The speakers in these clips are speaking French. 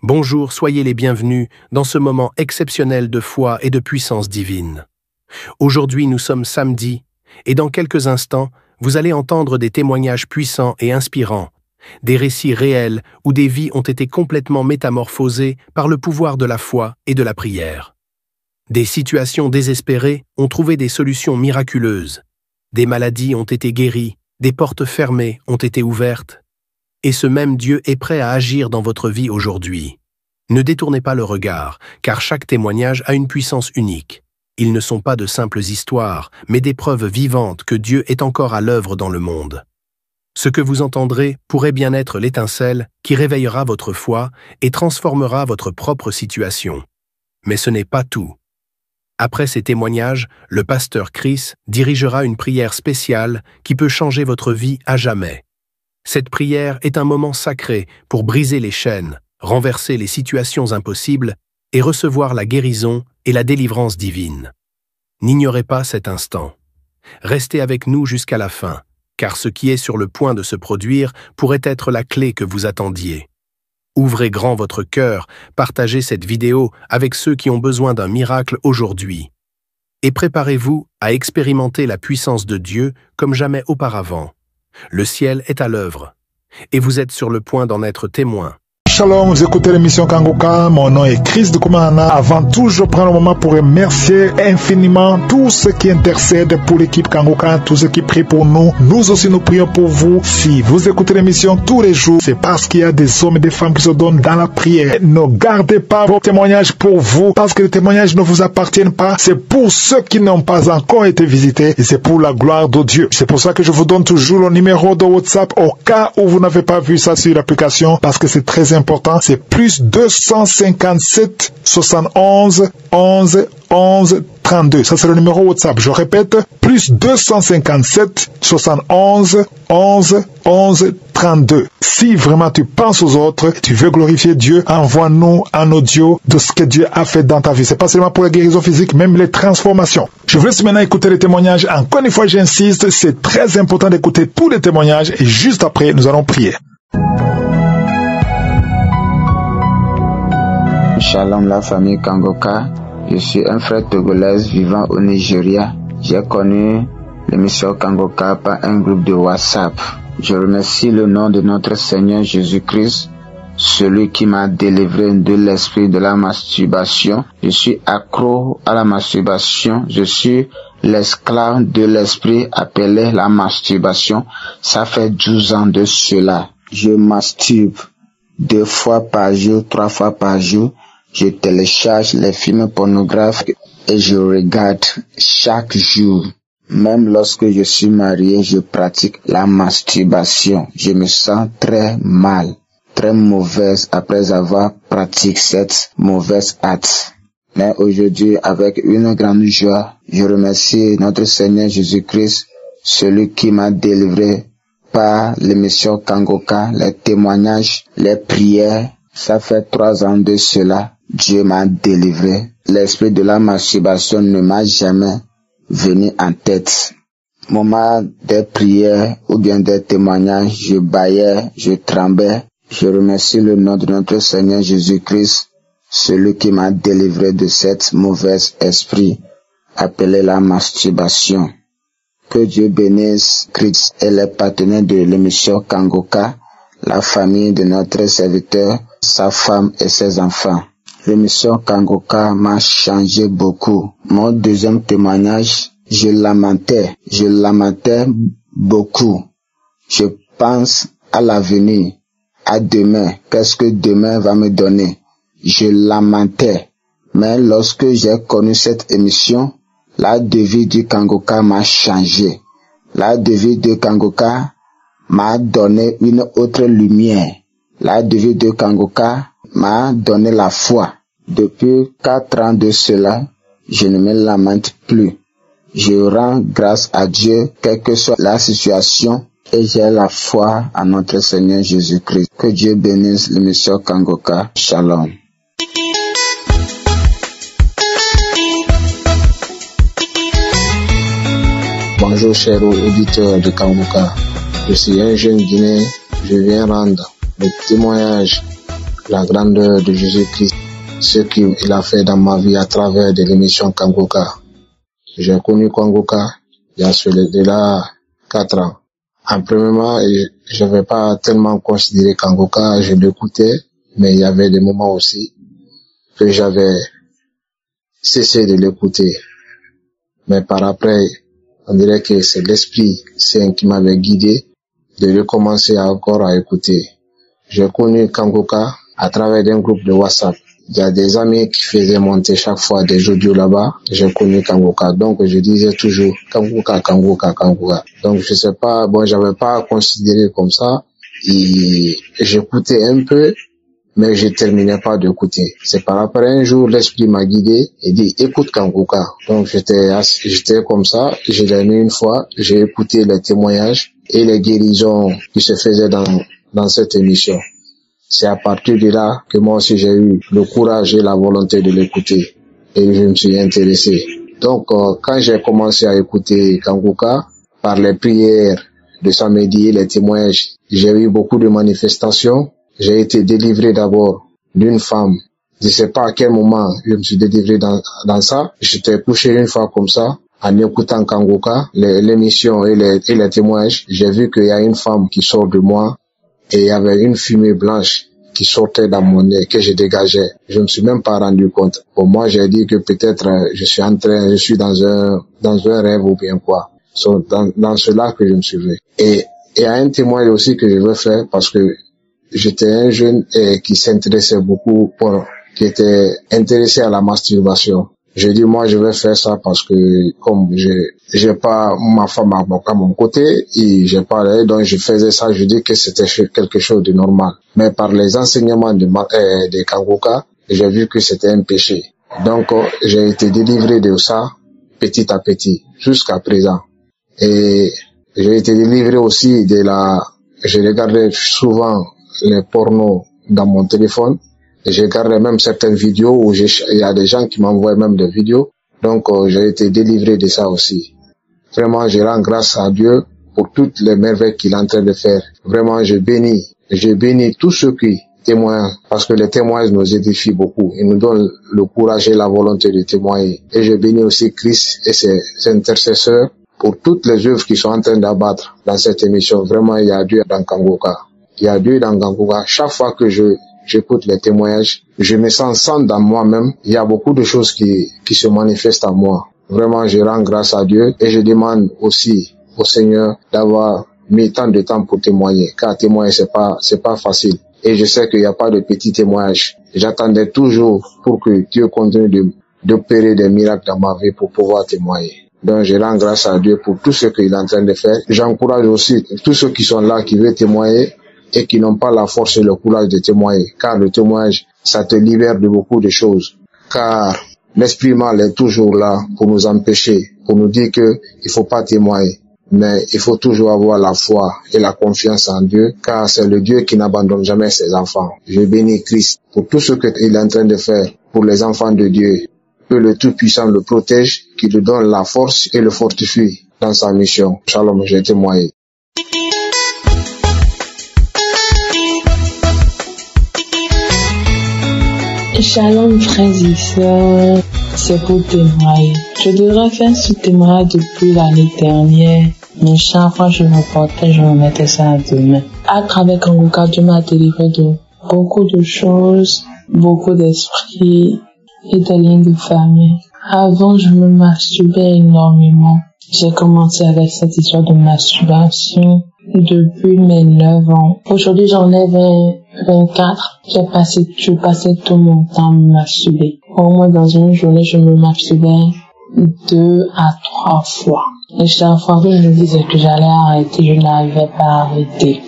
Bonjour, soyez les bienvenus dans ce moment exceptionnel de foi et de puissance divine. Aujourd'hui, nous sommes samedi, et dans quelques instants, vous allez entendre des témoignages puissants et inspirants, des récits réels où des vies ont été complètement métamorphosées par le pouvoir de la foi et de la prière. Des situations désespérées ont trouvé des solutions miraculeuses, des maladies ont été guéries, des portes fermées ont été ouvertes, et ce même Dieu est prêt à agir dans votre vie aujourd'hui. Ne détournez pas le regard, car chaque témoignage a une puissance unique. Ils ne sont pas de simples histoires, mais des preuves vivantes que Dieu est encore à l'œuvre dans le monde. Ce que vous entendrez pourrait bien être l'étincelle qui réveillera votre foi et transformera votre propre situation. Mais ce n'est pas tout. Après ces témoignages, le pasteur Chris dirigera une prière spéciale qui peut changer votre vie à jamais. Cette prière est un moment sacré pour briser les chaînes, renverser les situations impossibles et recevoir la guérison et la délivrance divine. N'ignorez pas cet instant. Restez avec nous jusqu'à la fin, car ce qui est sur le point de se produire pourrait être la clé que vous attendiez. Ouvrez grand votre cœur, partagez cette vidéo avec ceux qui ont besoin d'un miracle aujourd'hui. Et préparez-vous à expérimenter la puissance de Dieu comme jamais auparavant. Le ciel est à l'œuvre, et vous êtes sur le point d'en être témoin. Shalom, vous écoutez l'émission Kangoka, mon nom est Chris de Koumana. Avant tout, je prends le moment pour remercier infiniment tous ceux qui intercèdent pour l'équipe Kangoka, tous ceux qui prient pour nous. Nous aussi, nous prions pour vous. Si vous écoutez l'émission tous les jours, c'est parce qu'il y a des hommes et des femmes qui se donnent dans la prière. Ne gardez pas vos témoignages pour vous, parce que les témoignages ne vous appartiennent pas. C'est pour ceux qui n'ont pas encore été visités, et c'est pour la gloire de Dieu. C'est pour ça que je vous donne toujours le numéro de WhatsApp au cas où vous n'avez pas vu ça sur l'application, parce que c'est très important. C'est plus 257 71 11 11 32. Ça, c'est le numéro WhatsApp. Je répète, plus 257 71 11 11 32. Si vraiment tu penses aux autres, tu veux glorifier Dieu, envoie-nous un audio de ce que Dieu a fait dans ta vie. C'est pas seulement pour la guérison physique, même les transformations. Je vous laisse maintenant écouter les témoignages. Encore une fois, j'insiste, c'est très important d'écouter tous les témoignages et juste après, nous allons prier. Shalom la famille Kangoka, je suis un frère togolais vivant au Nigeria. J'ai connu l'émission Kangoka par un groupe de WhatsApp. Je remercie le nom de notre Seigneur Jésus-Christ, celui qui m'a délivré de l'esprit de la masturbation. Je suis accro à la masturbation, je suis l'esclave de l'esprit appelé la masturbation. Ça fait 12 ans de cela. Je masturbe 2 fois par jour, 3 fois par jour. Je télécharge les films pornographes et je regarde chaque jour. Même lorsque je suis marié, je pratique la masturbation. Je me sens très mal, très mauvaise après avoir pratiqué cette mauvaise acte. Mais aujourd'hui, avec une grande joie, je remercie notre Seigneur Jésus-Christ, celui qui m'a délivré par l'émission Kangoka, les témoignages, les prières. Ça fait 3 ans de cela. Dieu m'a délivré. L'esprit de la masturbation ne m'a jamais venu en tête. Moment des prières ou bien des témoignages, je bâillais, je tremblais. Je remercie le nom de notre Seigneur Jésus-Christ, celui qui m'a délivré de cette mauvaise esprit appelé la masturbation. Que Dieu bénisse Christ et les partenaires de l'émission Kangoka, la famille de notre serviteur, sa femme et ses enfants. L'émission Kangoka m'a changé beaucoup. Mon deuxième témoignage, je lamentais beaucoup. Je pense à l'avenir, à demain, qu'est-ce que demain va me donner. Je lamentais. Mais lorsque j'ai connu cette émission, la devise du Kangoka m'a changé. La devise du Kangoka m'a donné une autre lumière. La devise de Kangoka m'a donné la foi. Depuis 4 ans de cela, je ne me lamente plus. Je rends grâce à Dieu, quelle que soit la situation, et j'ai la foi en notre Seigneur Jésus-Christ. Que Dieu bénisse l'émission Kangoka. Shalom. Bonjour chers auditeurs de Kangoka. Je suis un jeune Guinéen. Je viens rendre le témoignage la grandeur de Jésus-Christ, ce qu'il a fait dans ma vie à travers de l'émission Kangoka. J'ai connu Kangoka il y a cela 4 ans. En premièrement, je ne vais pas tellement considérer Kangoka, je l'écoutais, mais il y avait des moments aussi que j'avais cessé de l'écouter. Mais par après, on dirait que c'est l'Esprit Saint qui m'avait guidé de recommencer encore à écouter. J'ai connu Kangoka à travers un groupe de WhatsApp. Il y a des amis qui faisaient monter chaque fois des audios là-bas. J'ai connu Kangoka. Donc, je disais toujours Kangoka, Kangoka, Kangoka. Donc, je sais pas, bon, j'avais pas considéré comme ça. Et j'écoutais un peu, mais je terminais pas d'écouter. C'est par après un jour, l'Esprit m'a guidé et dit, écoute Kangoka. Donc, j'étais comme ça. Je l'ai mis une fois. J'ai écouté les témoignages et les guérisons qui se faisaient dans cette émission. C'est à partir de là que moi aussi j'ai eu le courage et la volonté de l'écouter. Et je me suis intéressé. Donc, quand j'ai commencé à écouter Kangoka, par les prières de samedi et les témoignages, j'ai eu beaucoup de manifestations. J'ai été délivré d'abord d'une femme. Je ne sais pas à quel moment je me suis délivré dans ça. J'étais couché une fois comme ça, en écoutant Kangoka, l'émission et les témoignages. J'ai vu qu'il y a une femme qui sort de moi. Et il y avait une fumée blanche qui sortait dans mon nez, que je dégageais. Je me suis même pas rendu compte. Pour moi, j'ai dit que peut-être je suis dans un rêve ou bien quoi. So, dans cela que je me suis vu. Et il y a un témoignage aussi que je veux faire parce que j'étais un jeune qui s'intéressait beaucoup qui était intéressé à la masturbation. Je dis, moi, je vais faire ça parce que, comme j'ai pas ma femme à mon côté, et j'ai pas, donc je faisais ça, je dis que c'était quelque chose de normal. Mais par les enseignements de Kangoka, j'ai vu que c'était un péché. Donc, j'ai été délivré de ça, petit à petit, jusqu'à présent. Et j'ai été délivré aussi je regardais souvent les pornos dans mon téléphone. J'ai gardé même certaines vidéos où il y a des gens qui m'envoient même des vidéos. Donc, j'ai été délivré de ça aussi. Vraiment, je rends grâce à Dieu pour toutes les merveilles qu'il est en train de faire. Vraiment, je bénis tous ceux qui témoignent parce que les témoignages nous édifient beaucoup. Ils nous donnent le courage et la volonté de témoigner. Et je bénis aussi Christ et ses intercesseurs pour toutes les œuvres qu'ils sont en train d'abattre dans cette émission. Vraiment, il y a Dieu dans Kangoka. Il y a Dieu dans Kangoka. Chaque fois que j'écoute les témoignages, je me sens dans moi-même. Il y a beaucoup de choses qui se manifestent en moi. Vraiment, je rends grâce à Dieu et je demande aussi au Seigneur d'avoir mis tant de temps pour témoigner. Car témoigner, c'est pas facile. Et je sais qu'il n'y a pas de petits témoignages. J'attendais toujours pour que Dieu continue d'opérer des miracles dans ma vie pour pouvoir témoigner. Donc, je rends grâce à Dieu pour tout ce qu'il est en train de faire. J'encourage aussi tous ceux qui sont là, qui veulent témoigner, et qui n'ont pas la force et le courage de témoigner. Car le témoignage, ça te libère de beaucoup de choses. Car l'esprit mal est toujours là pour nous empêcher, pour nous dire que il faut pas témoigner. Mais il faut toujours avoir la foi et la confiance en Dieu, car c'est le Dieu qui n'abandonne jamais ses enfants. Je bénis Christ pour tout ce qu'il est en train de faire pour les enfants de Dieu. Que le Tout-Puissant le protège, qu'il lui donne la force et le fortifie dans sa mission. Shalom, j'ai témoigné. Shalom frères et sœurs, c'est pour témoigner. Je devrais faire ce témoignage depuis l'année dernière, mais chaque fois je me portais, je me mettais ça à demain. À travers Kangoka, Dieu m'a délivré de beaucoup de choses, beaucoup d'esprits et de liens de famille. Avant, je me masturbais énormément. J'ai commencé avec cette histoire de masturbation depuis mes 9 ans. Aujourd'hui, j'en ai 24. Je passais tout mon temps à me masturber. Au moins, dans une journée, je me masturbais 2 à 3 fois. Et chaque fois que je me disais que j'allais arrêter, je n'arrivais pas à arrêter.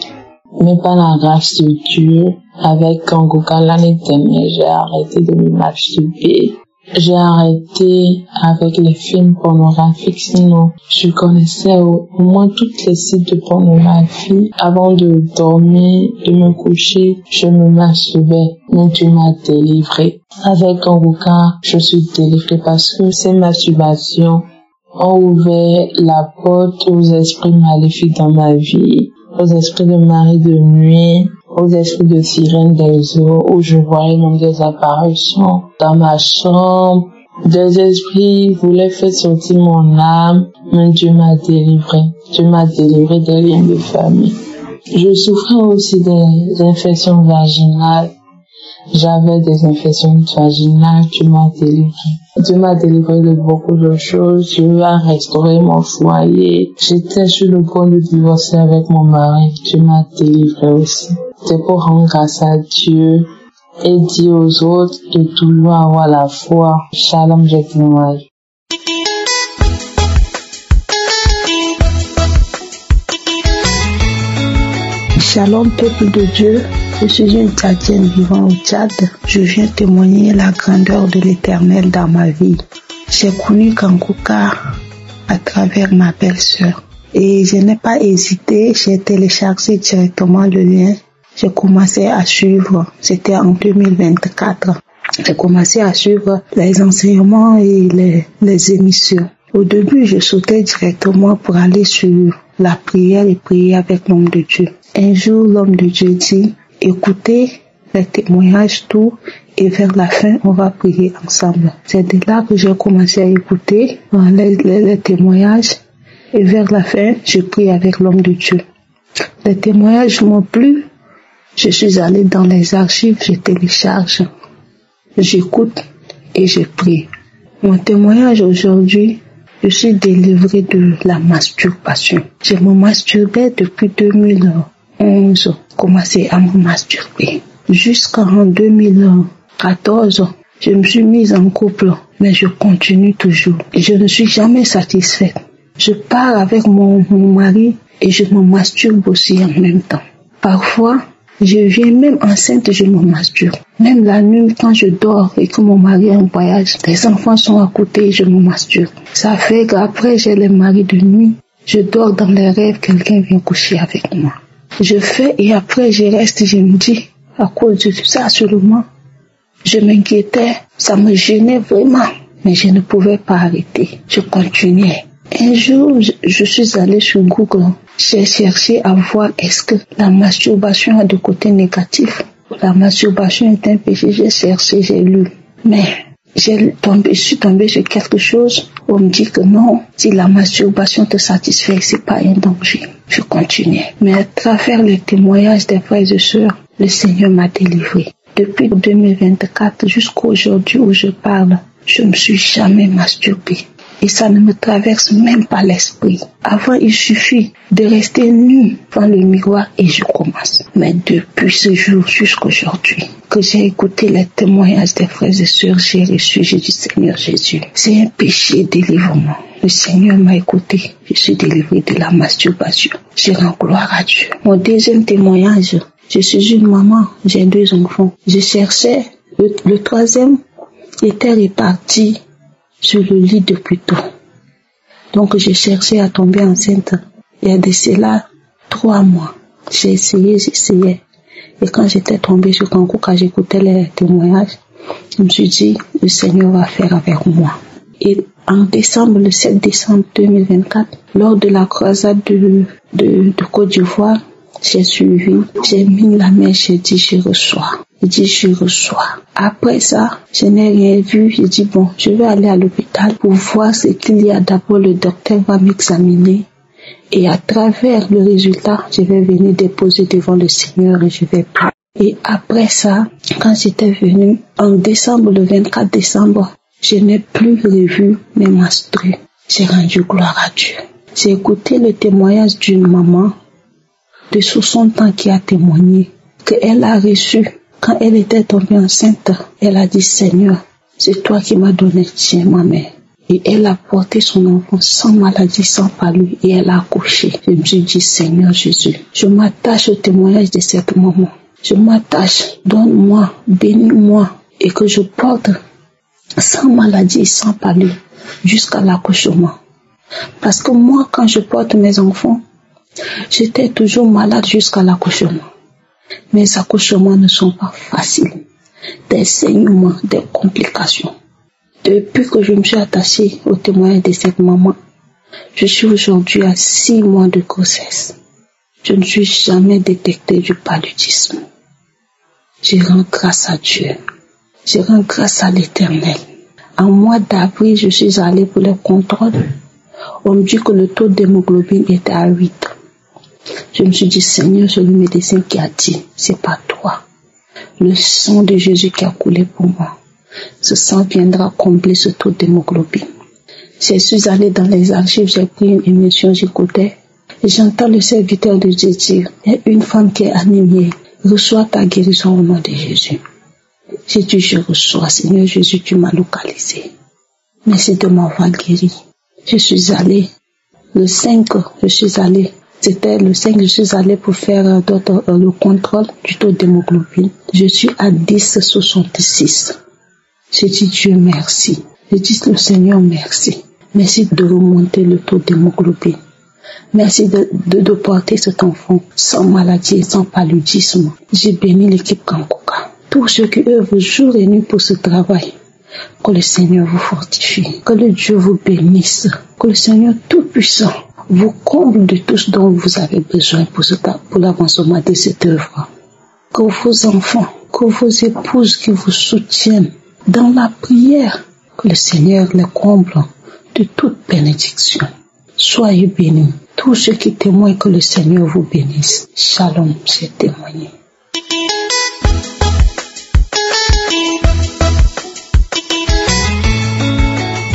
Mais par la grâce de Dieu, avec Kangoka l'année dernière, j'ai arrêté de me masturber. J'ai arrêté avec les films pornographiques, sinon je connaissais au moins toutes les sites de pornographie. Avant de dormir, de me coucher, je me masturbais, mais Dieu m'a délivré. Avec Kangoka, je suis délivrée parce que ces masturbations ont ouvert la porte aux esprits maléfiques dans ma vie, aux esprits de mari de nuit, aux esprits de sirènes des eaux, où je voyais même des apparitions dans ma chambre. Des esprits voulaient faire sortir mon âme, mais Dieu m'a délivré. Dieu m'a délivré des liens de famille. Je souffrais aussi des infections vaginales. J'avais des infections vaginales, Dieu m'a délivré. Dieu m'a délivré de beaucoup de choses. Dieu a restauré mon foyer. J'étais sur le point de divorcer avec mon mari. Dieu m'a délivré aussi. C'est pour rendre grâce à Dieu et dire aux autres de toujours avoir la foi. Shalom, j'ai témoigné. Shalom, peuple de Dieu. Je suis une Tchadienne vivant au Tchad. Je viens témoigner la grandeur de l'Éternel dans ma vie. J'ai connu Kangoka à travers ma belle-sœur. Et je n'ai pas hésité, j'ai téléchargé directement le lien. J'ai commencé à suivre, c'était en 2024. J'ai commencé à suivre les enseignements et les émissions. Au début, je sautais directement pour aller sur la prière et prier avec l'homme de Dieu. Un jour, l'homme de Dieu dit, écoutez les témoignages, tout, et vers la fin, on va prier ensemble. C'est de là que j'ai commencé à écouter les témoignages, et vers la fin, je prie avec l'homme de Dieu. Les témoignages m'ont plu. Je suis allée dans les archives, je télécharge, j'écoute et je prie. Mon témoignage aujourd'hui, je suis délivrée de la masturbation. Je me masturbais depuis 2011, commencé à me masturber. Jusqu'en 2014, je me suis mise en couple, mais je continue toujours. Je ne suis jamais satisfaite. Je pars avec mon mari et je me masturbe aussi en même temps. Parfois, je viens même enceinte, je me masturbe. Même la nuit, quand je dors et que mon mari est en voyage, les enfants sont à côté, je me masturbe. Ça fait qu'après, j'ai les maris de nuit. Je dors dans les rêves, quelqu'un vient coucher avec moi. Je fais et après, je reste, je me dis, à cause de ça seulement, je m'inquiétais, ça me gênait vraiment. Mais je ne pouvais pas arrêter, je continuais. Un jour, je suis allée sur Google. J'ai cherché à voir est-ce que la masturbation a des côtés négatifs. La masturbation est un péché. J'ai cherché, j'ai lu. Mais je suis tombée sur quelque chose. On me dit que non, si la masturbation te satisfait, c'est pas un danger. Je continuais. Mais à travers les témoignages des frères et sœurs, le Seigneur m'a délivré. Depuis 2024 jusqu'à aujourd'hui où je parle, je ne me suis jamais masturbée. Et ça ne me traverse même pas l'esprit. Avant, il suffit de rester nu devant le miroir et je commence. Mais depuis ce jour jusqu'à aujourd'hui, que j'ai écouté les témoignages des frères et sœurs, j'ai reçu, j'ai dit Seigneur Jésus, c'est un péché, délivre-moi. Le Seigneur m'a écouté, je suis délivré de la masturbation. Je rends gloire à Dieu. Mon deuxième témoignage, je suis une maman, j'ai 2 enfants. Je cherchais, le troisième était réparti sur le lit depuis tôt. Donc j'ai cherché à tomber enceinte. Il y a de cela 3 mois. J'ai essayé. Et quand j'étais tombée sur Kankou, quand j'écoutais les témoignages, je me suis dit, le Seigneur va faire avec moi. Et en décembre, le 7 décembre 2024, lors de la croisade de Côte d'Ivoire, j'ai suivi, j'ai mis la main, j'ai dit, je reçois. J'ai dit, je reçois. Après ça, je n'ai rien vu. J'ai dit, bon, je vais aller à l'hôpital pour voir ce qu'il y a. D'abord, le docteur va m'examiner. Et à travers le résultat, je vais venir déposer devant le Seigneur et je vais prier. Et après ça, quand j'étais venue, en décembre, le 24 décembre, je n'ai plus revu mes menstrues. J'ai rendu gloire à Dieu. J'ai écouté le témoignage d'une maman de 60 ans qui a témoigné qu'elle a reçu. Quand elle était tombée enceinte, elle a dit, Seigneur, c'est toi qui m'as donné, tiens ma mère. Et elle a porté son enfant sans maladie, sans palu, et elle a accouché. Je me suis dit, Seigneur Jésus, je m'attache au témoignage de cette maman. Je m'attache, donne-moi, bénis-moi, et que je porte sans maladie, sans palu, jusqu'à l'accouchement. Parce que moi, quand je porte mes enfants, j'étais toujours malade jusqu'à l'accouchement. Mes accouchements ne sont pas faciles. Des saignements, des complications. Depuis que je me suis attachée au témoignage de cette maman, je suis aujourd'hui à 6 mois de grossesse. Je ne suis jamais détecté du paludisme. Je rends grâce à Dieu. Je rends grâce à l'Éternel. En mois d'avril, je suis allée pour le contrôle. On me dit que le taux d'hémoglobine était à 8. Je me suis dit, Seigneur, c'est le médecin qui a dit, c'est pas toi. Le sang de Jésus qui a coulé pour moi. Ce sang viendra combler ce taux d'hémoglobine. Je suis allée dans les archives, j'ai pris une émission, j'écoutais. Et j'entends le serviteur de Dieu dire, il y a une femme qui est anémiée. Reçois ta guérison au nom de Jésus. J'ai dit, je reçois, Seigneur Jésus, tu m'as localisé. Merci de m'avoir guéri. Je suis allée. Le 5, je suis allée. C'était le 5, je suis allée pour faire le contrôle du taux d'hémoglobine. Je suis à 10,66. J'ai dit, Dieu merci. J'ai dit, le Seigneur merci. Merci de remonter le taux d'hémoglobine. Merci de porter cet enfant sans maladie et sans paludisme. J'ai béni l'équipe Kangoka. Tous ceux qui œuvrent jour et nuit pour ce travail. Que le Seigneur vous fortifie. Que le Dieu vous bénisse. Que le Seigneur Tout-Puissant vous comble de tout ce dont vous avez besoin pour l'avancement de cette œuvre. Que vos enfants, que vos épouses qui vous soutiennent dans la prière, que le Seigneur les comble de toute bénédiction. Soyez bénis. Tous ceux qui témoignent, que le Seigneur vous bénisse. Shalom, j'ai témoigné.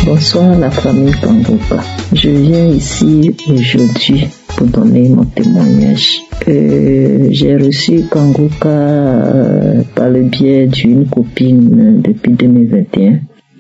Bonsoir la famille Kangoka. Je viens ici aujourd'hui pour donner mon témoignage. J'ai reçu Kangoka par le biais d'une copine depuis 2021.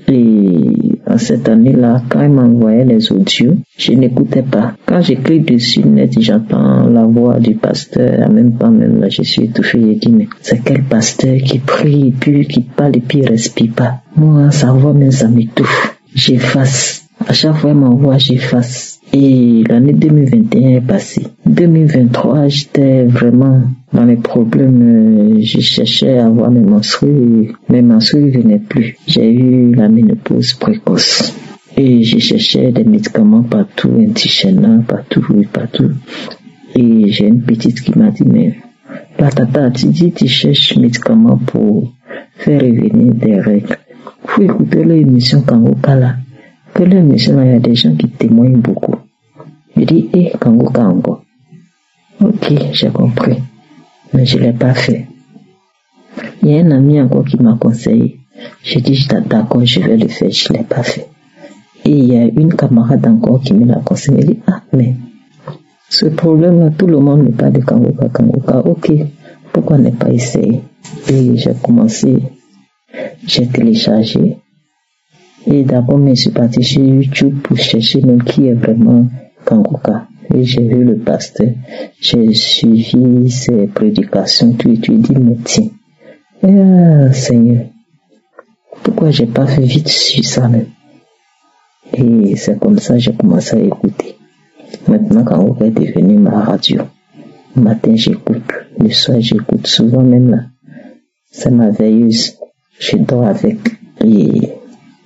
Et en cette année-là, quand elle m'envoyait les audios, je n'écoutais pas. Quand je clique dessus net, j'entends la voix du pasteur. En même temps, même là, je suis étouffée. Je dis, mais c'est quel pasteur qui prie, puis qui parle et puis il respire pas. Moi, sa voix, même ça m'étouffe. J'efface. À chaque fois, elle m'envoie, j'efface. Et l'année 2021 est passée. 2023, j'étais vraiment dans les problèmes. Je cherchais à avoir mes menstrues. Mes menstrues ne venaient plus. J'ai eu la ménopause précoce. Et je cherchais des médicaments partout, anti-chaînant, partout. Et j'ai une petite qui m'a dit, mais la tata, tu dis, tu cherches médicaments pour faire revenir des règles. Faut écouter l'émission Kangoka là. Que l'émission là, il y a des gens qui témoignent beaucoup. Je dis, Kangoka encore. Ok, j'ai compris. Mais je l'ai pas fait. Il y a un ami encore qui m'a conseillé. J'ai dit, d'accord, je vais le faire, je l'ai pas fait. Et il y a une camarade encore qui me l'a conseillé. Elle dit, mais ce problème là, tout le monde ne parle de Kangoka. Ok, pourquoi ne pas essayer? Et j'ai commencé. J'ai téléchargé et d'abord je suis parti sur YouTube pour chercher même qui est vraiment Kangoka. Et j'ai vu le pasteur, j'ai suivi ses prédications, tout et dit, mais tiens, Seigneur, pourquoi j'ai pas fait vite sur ça même? Et c'est comme ça que j'ai commencé à écouter. Maintenant, Kangoka est devenu ma radio. Le matin j'écoute, le soir j'écoute, souvent même là, c'est ma veilleuse. Je dors avec et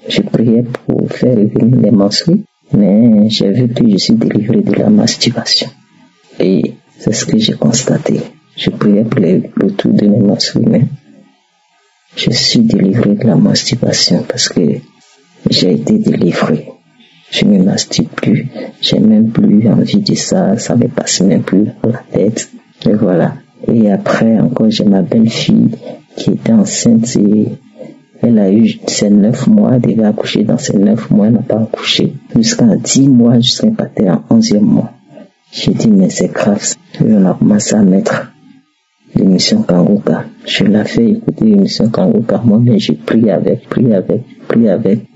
je priais pour faire revenir les menstrues, mais j'ai vu que je suis délivré de la masturbation. Et c'est ce que j'ai constaté. Je priais pour le retour de mes menstrues, mais je suis délivré de la masturbation parce que j'ai été délivré. Je ne me masturbe plus, j'ai même plus envie de ça, ça me passe même plus dans la tête. Et voilà. Et après encore, j'ai ma belle-fille qui était enceinte et elle a eu ses 9 mois, elle devait accoucher dans ses 9 mois, elle n'a pas accouché. Jusqu'à 10 mois, jusqu'à partir en 11e mois. J'ai dit, mais c'est grave. Et on a commencé à mettre l'émission Kangoka. Je l'ai fait écouter l'émission Kangoka. Moi-même, j'ai prié avec.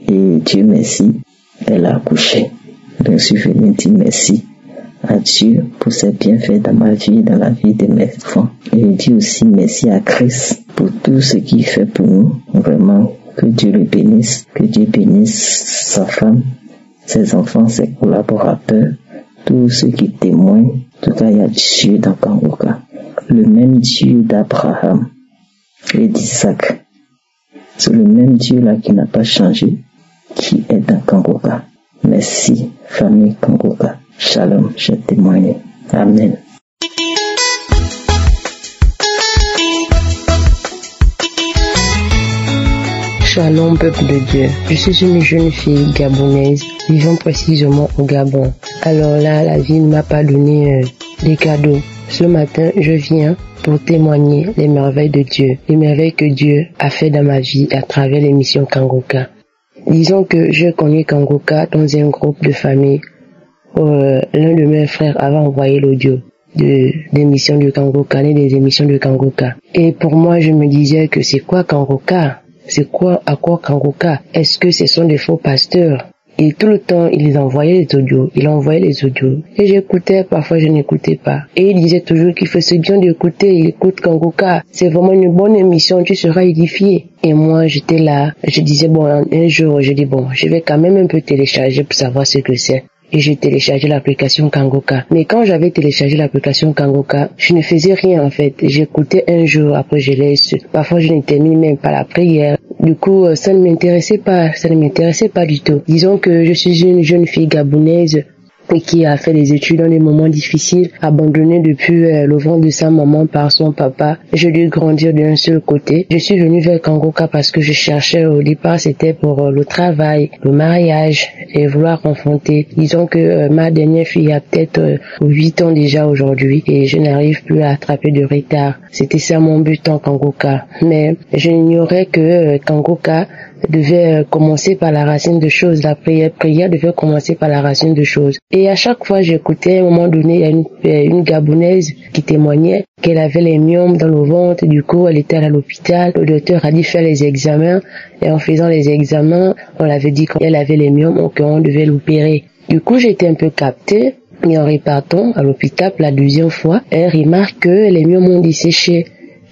Et Dieu merci, elle a accouché. Donc, je suis venu dire merci à Dieu pour ses bienfaits dans ma vie, dans la vie de mes enfants. Et je dis aussi merci à Christ pour tout ce qu'il fait pour nous. Vraiment, que Dieu le bénisse, que Dieu bénisse sa femme, ses enfants, ses collaborateurs, tous ceux qui témoignent. En tout cas, il y a Dieu dans Kangoka. Le même Dieu d'Abraham et d'Isaac. C'est le même Dieu là qui n'a pas changé, qui est dans Kangoka. Merci, famille Kangoka. Shalom, je témoigne. Amen. Shalom peuple de Dieu, je suis une jeune fille gabonaise vivant précisément au Gabon. Alors là, la vie ne m'a pas donné des cadeaux. Ce matin, je viens pour témoigner les merveilles de Dieu, les merveilles que Dieu a fait dans ma vie à travers l'émission Kangoka. Disons que je connais Kangoka dans un groupe de famille. L'un de mes frères avait envoyé l'audio d'émissions de Kangoka, des émissions de Kangoka. Et pour moi, je me disais que c'est quoi Kangoka? À quoi Kangoka? Est-ce que ce sont des faux pasteurs? Et tout le temps, il envoyait les audios. Et j'écoutais, parfois je n'écoutais pas. Et il disait toujours qu'il faisait bien d'écouter. Il écoute Kangoka. C'est vraiment une bonne émission, tu seras édifié. Et moi, j'étais là. Je disais, un jour, je vais quand même un peu télécharger pour savoir ce que c'est. Et j'ai téléchargé l'application Kangoka. Mais quand j'avais téléchargé l'application Kangoka, je ne faisais rien en fait. J'écoutais un jour, après je laisse. Parfois je ne termine même pas la prière. Du coup, ça ne m'intéressait pas du tout. Disons que je suis une jeune fille gabonaise et qui a fait des études dans des moments difficiles, abandonnée depuis le ventre de sa maman par son papa. Je dû grandir d'un seul côté. Je suis venue vers Kangoka parce que je cherchais au départ, c'était pour le travail, le mariage et vouloir confronter. Disons que ma dernière fille a peut-être 8 ans déjà aujourd'hui et je n'arrive plus à attraper de retard. C'était ça mon but en Kangoka. Mais je ignorais que Kangoka devait commencer par la racine de choses. La prière devait commencer par la racine de choses. Et à chaque fois, j'écoutais, à un moment donné, il y a une Gabonaise qui témoignait qu'elle avait les myomes dans le ventre. Du coup, elle était à l'hôpital. Le docteur a dit faire les examens. Et en faisant les examens, on l'avait dit qu'elle avait les myomes, qu'on devait l'opérer. Du coup, j'étais un peu captée. Et en repartant à l'hôpital pour la deuxième fois, elle remarque que les myomes ont desséché.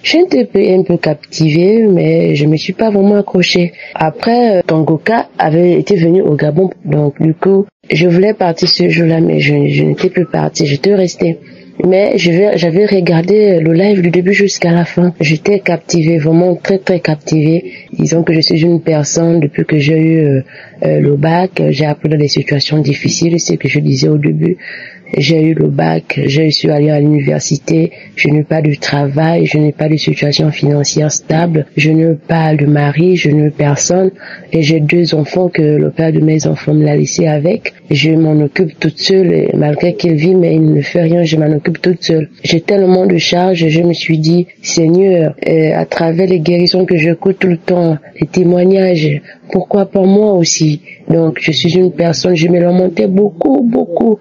J'étais un peu captivée, mais je me suis pas vraiment accrochée. Après, Kangoka avait été venu au Gabon, donc du coup, je voulais partir ce jour-là, mais je n'étais plus partie, j'étais restée. Mais j'avais regardé le live du début jusqu'à la fin. J'étais captivée, vraiment très très captivée. Disons que je suis une personne, depuis que j'ai eu le bac, j'ai appris dans des situations difficiles, c'est ce que je disais au début. J'ai eu le bac, j'ai su aller à l'université, je n'ai pas de travail, je n'ai pas de situation financière stable, je n'ai pas de mari, je n'ai personne et j'ai 2 enfants que le père de mes enfants me l'a laissé avec. Je m'en occupe toute seule et malgré qu'il vit mais il ne fait rien, je m'en occupe toute seule. J'ai tellement de charges et je me suis dit, Seigneur, à travers les guérisons que j'écoute tout le temps, les témoignages, pourquoi pas moi aussi? Donc je suis une personne, je me lamentais beaucoup,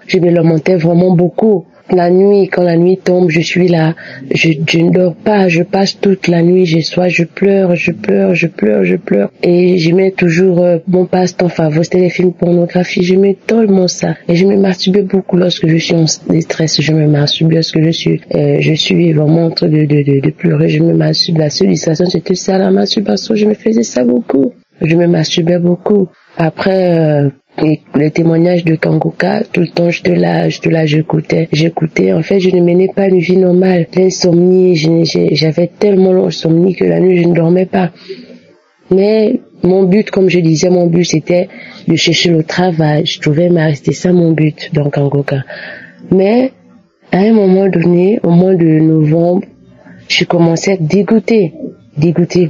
je me lamentais vraiment beaucoup. La nuit, quand la nuit tombe, je suis là, je ne dors pas, je passe toute la nuit, je pleure, et je mets toujours mon passe-temps favori, c'était les films pornographiques, je mets tellement ça, et je me masturbais beaucoup lorsque je suis en détresse, je me masturbe lorsque je suis vraiment en train de pleurer, je me masturbe, la seule distraction c'était ça, la masturbation, je me faisais ça beaucoup, je me masturbais beaucoup. Après, et les témoignages de Kangoka, tout le temps j'étais là, j'écoutais. En fait, je ne menais pas une vie normale. L'insomnie, j'avais tellement d'insomnie que la nuit je ne dormais pas. Mais mon but, comme je disais, c'était de chercher le travail. Je trouvais c'était ça mon but dans Kangoka. Mais à un moment donné, au mois de novembre, je commençais à être dégoûtée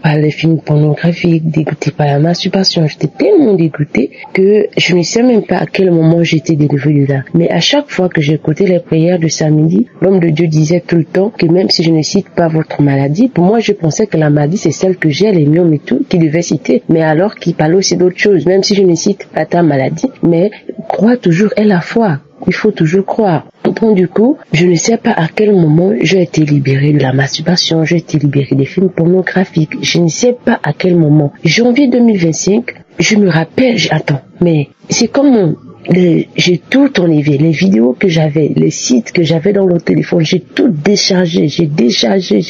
par les films pornographiques, dégoûtée par la masturbation. J'étais tellement dégoûtée que je ne sais même pas à quel moment j'étais délivrée de là. Mais à chaque fois que j'écoutais les prières de samedi, l'homme de Dieu disait tout le temps que même si je ne cite pas votre maladie, pour moi je pensais que la maladie c'est celle que j'ai, les myomes et tout, qu'il devait citer. Mais alors qu'il parlait aussi d'autres choses, même si je ne cite pas ta maladie, mais crois toujours et la foi. Il faut toujours croire. Donc du coup, je ne sais pas à quel moment j'ai été libérée de la masturbation, j'ai été libérée des films pornographiques. Je ne sais pas à quel moment. Janvier 2025, je me rappelle, mais c'est comme j'ai tout enlevé, les vidéos que j'avais, les sites que j'avais dans le téléphone, j'ai tout déchargé, j'ai désinstallé,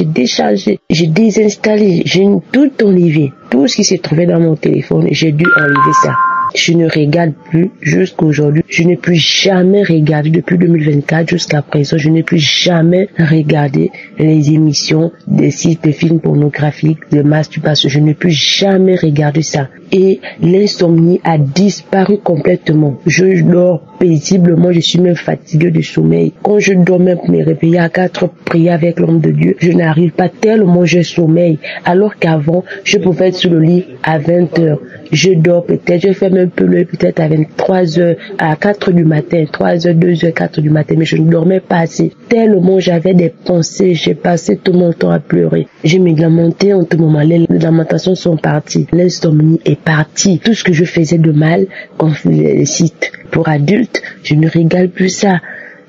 j'ai tout enlevé. Tout ce qui s'est trouvé dans mon téléphone, j'ai dû enlever ça. Je ne regarde plus jusqu'à aujourd'hui. Je n'ai plus jamais regardé depuis 2024 jusqu'à présent. Je n'ai plus jamais regardé les émissions des sites de films pornographiques, de masturbation. Je n'ai plus jamais regardé ça. et l'insomnie a disparu complètement. Je dors paisiblement, je suis même fatigué de sommeil. Quand je dois même me réveiller à 4 prier avec l'homme de Dieu, je n'arrive pas tellement je sommeil. Alors qu'avant, je pouvais être sur le lit à 20 heures. Je dors peut-être, je fais même peu l'œil peut-être à 23 heures, à 4 du matin, 3 heures, 2 heures, 4 du matin, mais je ne dormais pas assez. Tellement j'avais des pensées, j'ai passé tout mon temps à pleurer. Je me lamentais en tout moment, les lamentations sont parties, l'insomnie est partie. Tout ce que je faisais de mal, comme les sites pour adultes, je ne régale plus ça.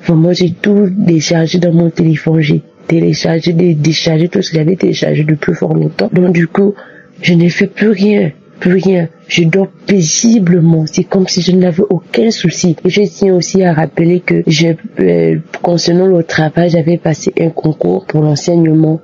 Vraiment, j'ai tout déchargé dans mon téléphone, j'ai téléchargé, déchargé tout ce que j'avais téléchargé depuis fort longtemps. Donc du coup, je ne fais plus rien. Je dors paisiblement. C'est comme si je n'avais aucun souci. Et je tiens aussi à rappeler que concernant le travail, j'avais passé un concours pour l'enseignement.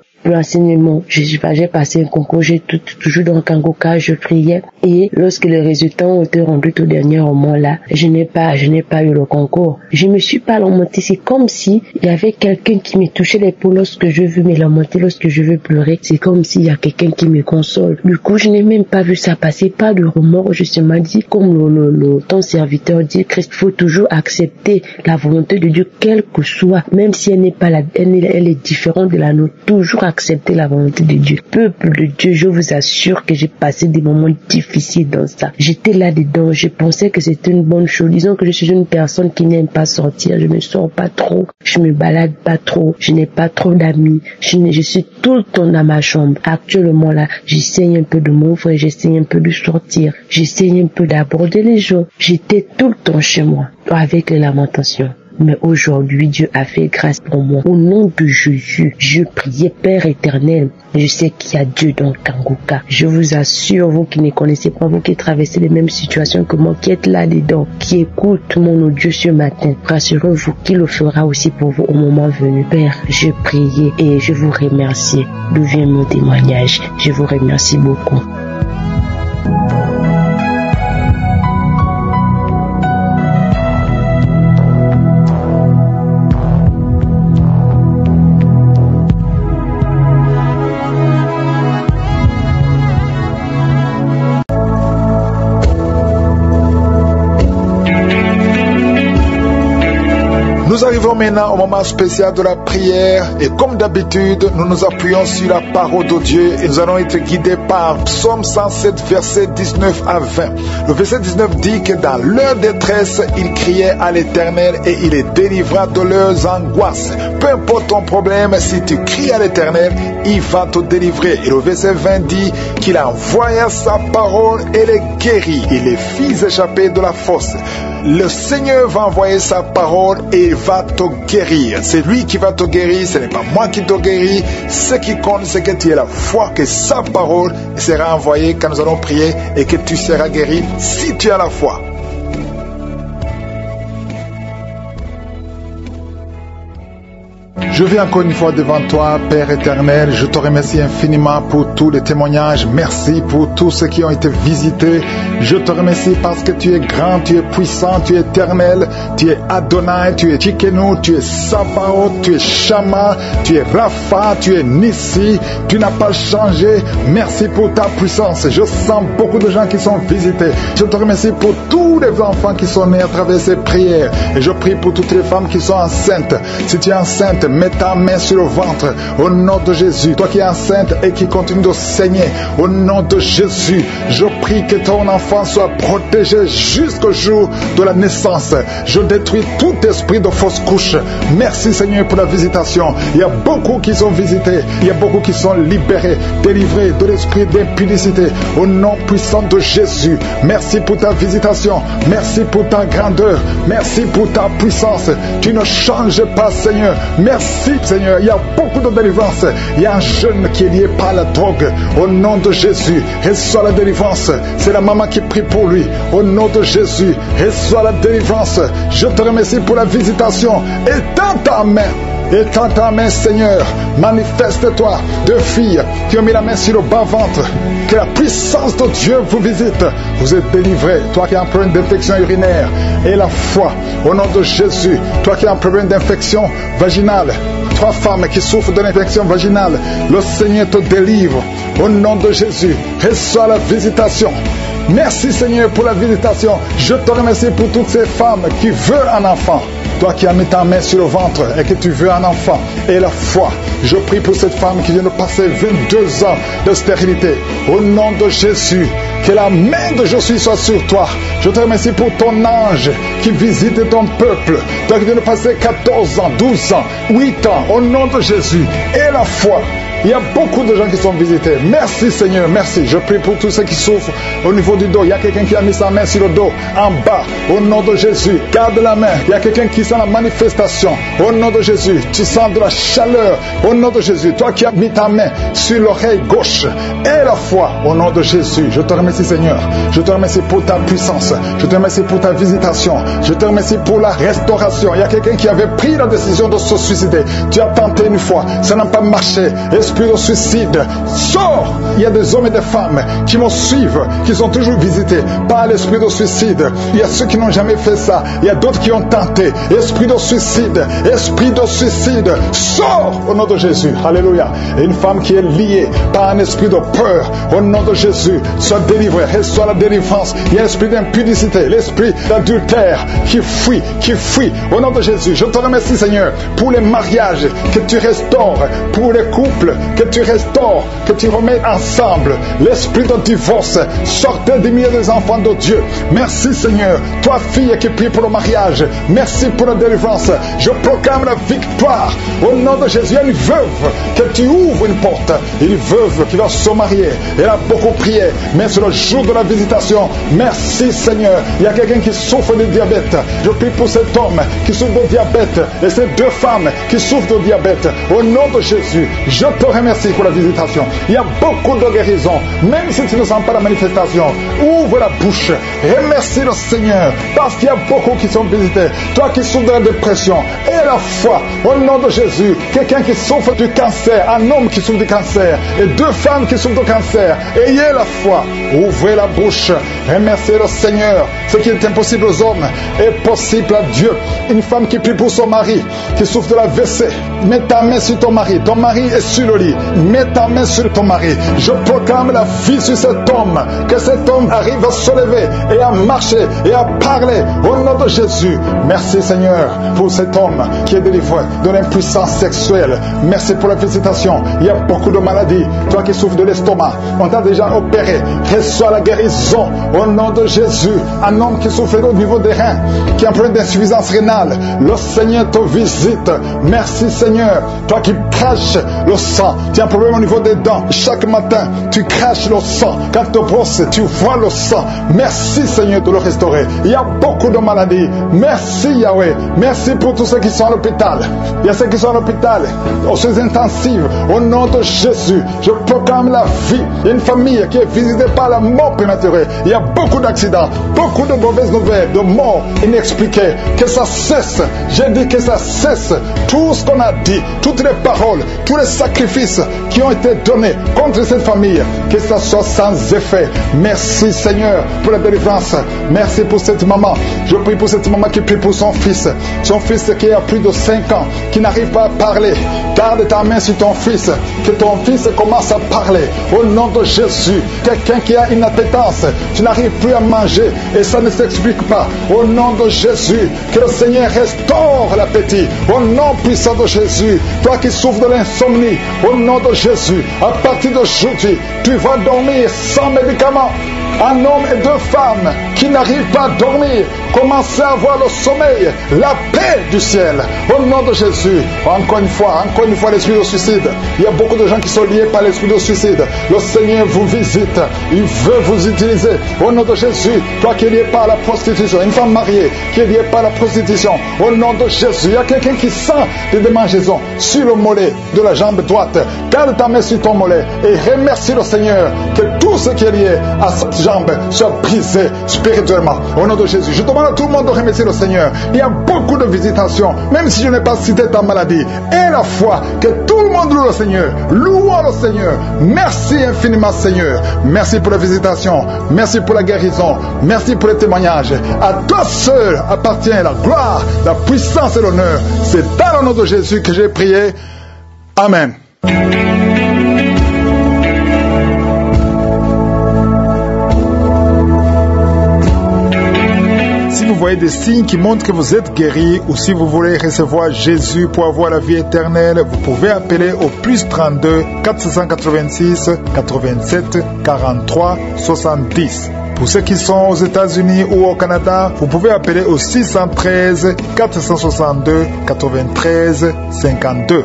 J'ai passé un concours, j'ai toujours dans Kangoka, je priais. Et lorsque les résultats ont été rendus au dernier moment là, je n'ai pas eu le concours. Je me suis pas lamentée. C'est comme si il y avait quelqu'un qui me touchait l'épaule lorsque je veux me lamenter, lorsque je veux pleurer. C'est comme s'il y a quelqu'un qui me console. Du coup, je n'ai même pas vu ça passer, pas de remords. Justement dit, comme ton serviteur dit, Christ, faut toujours accepter la volonté de Dieu, quelle que soit, même si elle n'est pas elle est différente de la nôtre. Toujours accepter la volonté de Dieu. Peuple de Dieu, je vous assure que j'ai passé des moments difficiles dans ça. J'étais là-dedans, je pensais que c'était une bonne chose. Disons que je suis une personne qui n'aime pas sortir, je ne sors pas trop, je me balade pas trop, je n'ai pas trop d'amis, je suis tout le temps dans ma chambre. Actuellement là, j'essaye un peu de m'ouvrir, j'essaye un peu de sortir, j'essaye un peu d'aborder les gens. J'étais tout le temps chez moi, avec les lamentations. Mais aujourd'hui, Dieu a fait grâce pour moi. Au nom de Jésus, je priais, Père éternel. Je sais qu'il y a Dieu dans Kangoka. Je vous assure, vous qui ne connaissez pas, vous qui traversez les mêmes situations que moi, qui êtes là-dedans, qui écoute mon audio ce matin, rassurez-vous qu'il le fera aussi pour vous au moment venu. Père, je priais et je vous remercie. D'où vient mon témoignage? Je vous remercie beaucoup. Nous arrivons maintenant au moment spécial de la prière et comme d'habitude, nous nous appuyons sur la parole de Dieu et nous allons être guidés par Psaume 107, verset 19 à 20. Le verset 19 dit que dans leur détresse, ils criaient à l'Éternel et il les délivra de leurs angoisses. Peu importe ton problème, si tu cries à l'Éternel, il va te délivrer. Et le verset 20 dit qu'il envoya sa parole et les guérit. Il les fit échapper de la fosse. Le Seigneur va envoyer sa parole et il va te guérir. C'est lui qui va te guérir, ce n'est pas moi qui te guéris. Ce qui compte, c'est que tu aies la foi que sa parole sera envoyée quand nous allons prier et que tu seras guéri si tu as la foi. Je viens encore une fois devant toi, Père éternel. Je te remercie infiniment pour tous les témoignages. Merci pour tous ceux qui ont été visités. Je te remercie parce que tu es grand, tu es puissant, tu es éternel. Tu es Adonai, tu es Tchikenu, tu es Sabaoth, tu es Shama, tu es Rapha, tu es Nissi. Tu n'as pas changé. Merci pour ta puissance. Je sens beaucoup de gens qui sont visités. Je te remercie pour tous les enfants qui sont nés à travers ces prières. Et je prie pour toutes les femmes qui sont enceintes. Si tu es enceinte, mets ta main sur le ventre au nom de Jésus. Toi qui es enceinte et qui continue de saigner, au nom de Jésus, je prie que ton enfant soit protégé jusqu'au jour de la naissance. Je détruis tout esprit de fausse couche. Merci Seigneur pour la visitation. Il y a beaucoup qui sont visités, il y a beaucoup qui sont libérés, délivrés de l'esprit d'impudicité au nom puissant de Jésus. Merci pour ta visitation, merci pour ta grandeur, merci pour ta puissance. Tu ne changes pas Seigneur. Merci Seigneur, il y a beaucoup de délivrance. Il y a un jeune qui est lié par la drogue. Au nom de Jésus, reçois la délivrance. C'est la maman qui prie pour lui. Au nom de Jésus, reçois la délivrance. Je te remercie pour la visitation. Étends ta main. Étends ta main Seigneur. Manifeste-toi. Deux filles qui ont mis la main sur le bas-ventre. Que la puissance de Dieu vous visite. Vous êtes délivrés. Toi qui as un problème d'infection urinaire. Et la foi. Au nom de Jésus. Toi qui as un problème d'infection vaginale. 3 femmes qui souffrent de l'infection vaginale. Le Seigneur te délivre. Au nom de Jésus. Reçois la visitation. Merci Seigneur pour la visitation. Je te remercie pour toutes ces femmes qui veulent un enfant. Toi qui as mis ta main sur le ventre et que tu veux un enfant et la foi, je prie pour cette femme qui vient de passer 22 ans de stérilité. Au nom de Jésus, que la main de Jésus soit sur toi. Je te remercie pour ton ange qui visite ton peuple. Toi qui viens de passer 14 ans, 12 ans, 8 ans, au nom de Jésus. Et la foi. Il y a beaucoup de gens qui sont visités. Merci Seigneur, merci. Je prie pour tous ceux qui souffrent au niveau du dos. Il y a quelqu'un qui a mis sa main sur le dos, en bas. Au nom de Jésus, garde la main. Il y a quelqu'un qui sent la manifestation. Au nom de Jésus, tu sens de la chaleur. Au nom de Jésus, toi qui as mis ta main sur l'oreille gauche et la foi. Au nom de Jésus, je te remercie Seigneur. Je te remercie pour ta puissance. Je te remercie pour ta visitation. Je te remercie pour la restauration. Il y a quelqu'un qui avait pris la décision de se suicider. Tu as tenté une fois, ça n'a pas marché. Esprit de suicide, sors! Il y a des hommes et des femmes qui me suivent, qui sont toujours visités par l'esprit de suicide. Il y a ceux qui n'ont jamais fait ça. Il y a d'autres qui ont tenté. Esprit de suicide, sors au nom de Jésus. Alléluia. Et une femme qui est liée par un esprit de peur, au nom de Jésus, soit délivrée, reçoit la délivrance. Il y a l'esprit d'impudicité, l'esprit d'adultère qui fuit. Au nom de Jésus, je te remercie Seigneur pour les mariages que tu restaures, pour les couples que tu restaures, que tu remets ensemble. L'esprit de divorce, sortez du milieu des enfants de Dieu. Merci Seigneur. Toi fille qui prie pour le mariage, merci pour la délivrance. Je proclame la victoire au nom de Jésus. Il y a une veuve que tu ouvres une porte, une veuve qui va se marier. Elle a beaucoup prié, mais c'est le jour de la visitation. Merci Seigneur. Il y a quelqu'un qui souffre de diabète. Je prie pour cet homme qui souffre de diabète et ces deux femmes qui souffrent de diabète. Au nom de Jésus, je te remercie pour la visitation. Il y a beaucoup de guérisons. Même si tu ne sens pas la manifestation, ouvre la bouche. Remercie le Seigneur parce qu'il y a beaucoup qui sont visités. Toi qui souffres de la dépression et la foi, au nom de Jésus, quelqu'un qui souffre du cancer, un homme qui souffre du cancer et deux femmes qui souffrent du cancer, ayez la foi. Ouvrez la bouche. Remerciez le Seigneur. Ce qui est impossible aux hommes est possible à Dieu. Une femme qui prie pour son mari, qui souffre de la WC, mets ta main sur ton mari. Ton mari est sur le lit. Mets ta main sur ton mari. Je proclame la vie sur cet homme. Que cet homme arrive à se lever et à marcher et à parler au nom de Jésus. Merci Seigneur pour cet homme qui est délivré de l'impuissance sexuelle. Merci pour la visitation. Il y a beaucoup de maladies. Toi qui souffres de l'estomac, on t'a déjà opéré. Reçois la guérison au nom de Jésus. Un homme qui souffre au niveau des reins, qui a un problème d'insuffisance rénale, le Seigneur te visite. Merci Seigneur. Toi qui craches le sang, tu as un problème au niveau des dents. Chaque matin, tu craches le sang. Quand tu te brosses, tu vois le sang. Merci Seigneur de le restaurer. Il y a beaucoup de maladies. Merci Yahweh. Merci pour tous ceux qui sont à l'hôpital. Il y a ceux qui sont à l'hôpital, aux soins intensives. Au nom de Jésus, je proclame la vie. Il y a une famille qui est visitée par la mort prématurée. Il y a beaucoup d'accidents, beaucoup de mauvaises nouvelles, de morts inexpliquées. Que ça cesse. J'ai dit que ça cesse. Tout ce qu'on a dit, toutes les paroles, tous les sacrifices qui ont été donnés contre cette famille, que ça soit sans effet. Merci Seigneur pour la délivrance. Merci pour cette maman. Je prie pour cette maman qui prie pour son fils qui a plus de 5 ans, qui n'arrive pas à parler. Garde ta main sur ton fils, que ton fils commence à parler au nom de Jésus. Quelqu'un qui a une appétence, tu n'arrives plus à manger et ça ne s'explique pas. Au nom de Jésus, que le Seigneur restaure l'appétit. Au nom puissant de Jésus, toi qui souffres de l'insomnie, au nom de Jésus, à partir d'aujourd'hui, tu vas dormir sans médicaments. Un homme et deux femmes qui n'arrivent pas à dormir, commencez à avoir le sommeil, la paix du ciel. Au nom de Jésus, encore une fois, l'esprit de suicide. Il y a beaucoup de gens qui sont liés par l'esprit de suicide. Le Seigneur vous visite, il veut vous utiliser. Au nom de Jésus, toi qui es lié par la prostitution, une femme mariée qui est liée par la prostitution, au nom de Jésus, il y a quelqu'un qui sent des démangeaisons sur le mollet de la jambe droite. Garde ta main sur ton mollet et remercie le Seigneur que tout ce qui est lié à cette jambe soit brisé spirituellement. Au nom de Jésus, je demande à tout le monde de remercier le Seigneur. Il y a beaucoup de visitations, même si je n'ai pas cité ta maladie. Et la foi, que tout le monde loue le Seigneur. Louons le Seigneur. Merci infiniment Seigneur. Merci pour la visitation. Merci pour la guérison. Merci pour les témoignages. À toi seul appartient la gloire, la puissance et l'honneur. C'est dans le nom de Jésus que j'ai prié. Amen. vous voyez des signes qui montrent que vous êtes guéri ou si vous voulez recevoir Jésus pour avoir la vie éternelle, vous pouvez appeler au plus 32 486 87 43 70. Pour ceux qui sont aux États-Unis ou au Canada, vous pouvez appeler au 613 462 93 52.